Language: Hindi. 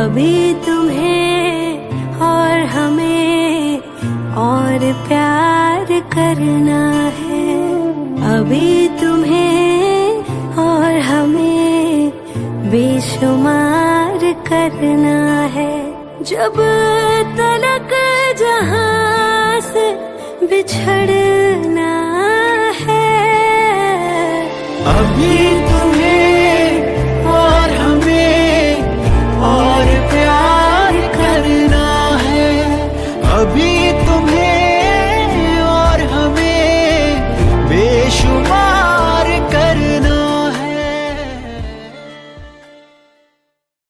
अभी तुम्हें और हमें और प्यार करना है। अभी तुम्हें और हमें बेशुमार करना है। जब तलक जहां से बिछड़ना है। अभी तुम्हें और हमें और प्यार करना है। अभी